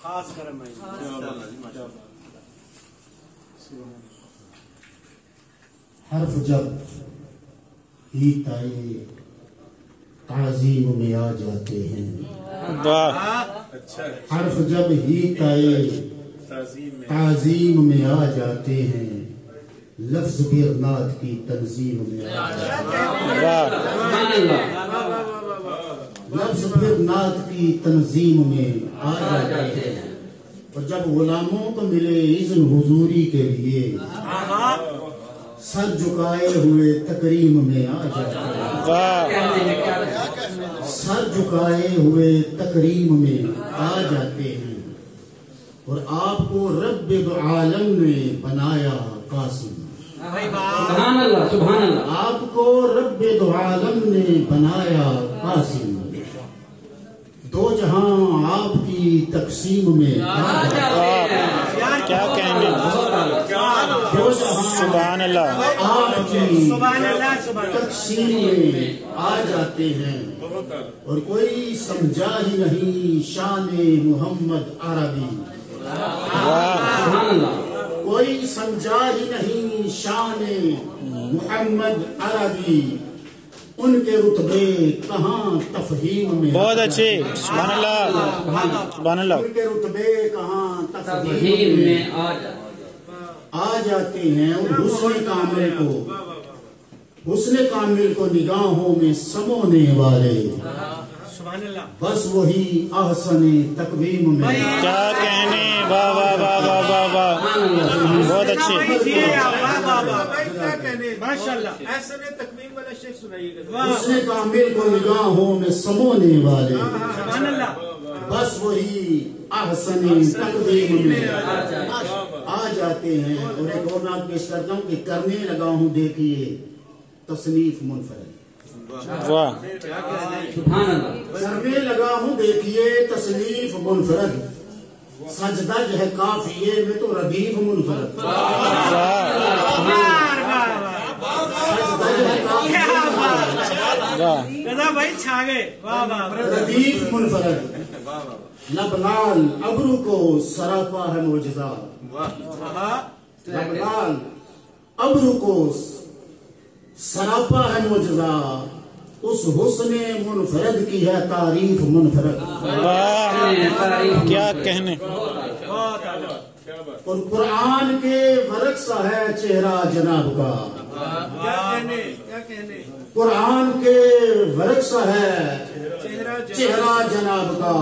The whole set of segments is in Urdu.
خاص کرم ہے حرف جب ہی تائے تعظیم میں آ جاتے ہیں، حرف جب ہی تائے تعظیم میں آ جاتے ہیں، لفظ بھی نعت کی تنظیم میں آ جاتے ہیں، لفظ بھی نعت کی تنظیم میں آ جاتے ہیں، اور جب غلاموں کو ملے اذن حضوری کے لیے سر جھکائے ہوئے تکریم میں آ جاتے ہیں، سر جھکائے ہوئے تکریم میں آ جاتے ہیں، اور آپ کو رب عالم نے بنایا قاسم، سبحان اللہ سبحان اللہ، آپ کو رب عالم نے بنایا قاسم، دو جہاں آپ کی تقسیم میں آ جاتے ہیں، کیا کہنے، دو جہاں سبحان اللہ، آپ کی تقسیم میں آ جاتے ہیں، اور کوئی سمجھا ہی نہیں شان محمد عربی، کوئی سمجھا ہی نہیں شان محمد عربی، ان کے رتبے کہاں تفہیم میں، بہت اچھے، سبحان اللہ سبحان اللہ، ان کے رتبے کہاں تفہیم تفہیم میں میں آ جاتے ہیں، اور حسن کامل کو نگاہوں میں سمونے والے بس وہی احسن تقویم میں، کیا کہنے، واہ واہ واہ واہ واہ واہ، بہت اچھے، حسن کامل کو نگاہوں میں سمونے والے بس وہی احسن تقویم میں آ جاتے ہیں، اور ایک اور نام پیش کرتا ہوں کہ کرنے لگا ہوں دیکھیے تصنیف منفرد، واہ، سبحان اللہ، کرنے لگا ہوں دیکھیے تصنیف منفرد، سجدہ ہے کافیے میں تو ردیف منفرد، ردیف منفرد، لبلال ابرو کو سراپا ہے معجزہ، لبلال ابرو کو سراپا ہے معجزہ، اس حسن منفرد کی ہے تعریف منفرد، واہ، کیا کہنے، اور قرآن کے ورق سا ہے چہرہ جناب کا، قرآن کے ورق سا ہے چہرہ جناب کا،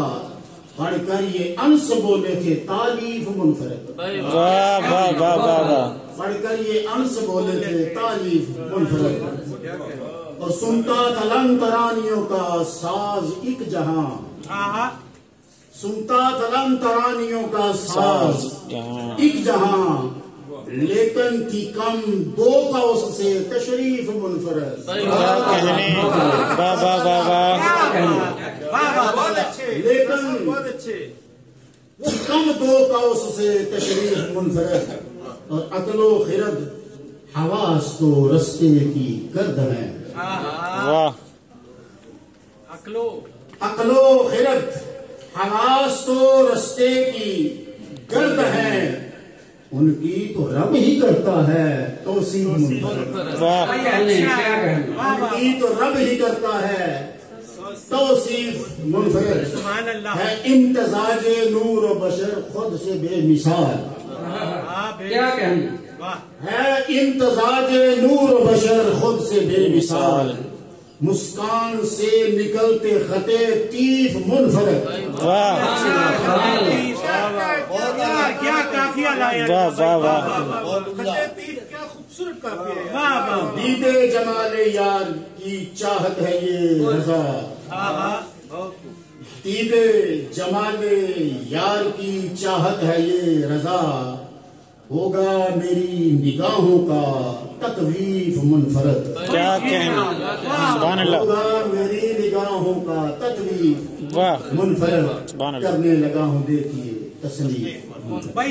پڑھ کر یہ انس بولے تھے تعریف منفرد، واہ واہ واہ واہ واہ، پڑھ کر یہ انس بولے تھے تعریف منفرد، اور سنتا تھا لن ترانیوں کا ساز ایک جہاں، سنتا تھا لن ترانیوں کا ساز ایک جہاں، لیکن تھی کم دو قوس سے تشریف منفرد، کیا کہنے، واہ واہ واہ واہ، لیکن کم دو قوس سے تشریف منفرد، اور عقل و خرد حواس تو رستے کی گرد ہے، واہ، عقل و خرد حواس تو رستے کی گرد ہے، ان کی تو رب ہی کرتا ہے توصیف منفرد، واہ، ان کی تو رب ہی کرتا ہے توصیف منفرد، ہے امتزاج نور و بشر خود سے بے مثال، کیا کہنے، ہے امتزاج نور و بشر خود سے بے مثال، مسکان سے نکلتے خطے تیف منفرد، واہ کیا کافیہ لایا، واہ واہ واہ، کیا خوبصورت کافیہ ہے، دیدے جمال یار کی چاہت ہے یہ رضا، دیدے جمال یار کی چاہت ہے یہ رضا، ہوگا میری نگاہوں کا تطویف منفرد، کیا کہنے، سبحان اللہ، ہوگا میری نگاہوں کا تطویف واہ، منفرد، سبحان اللہ، کرنے لگا ہوں دیکھیے تصنیف۔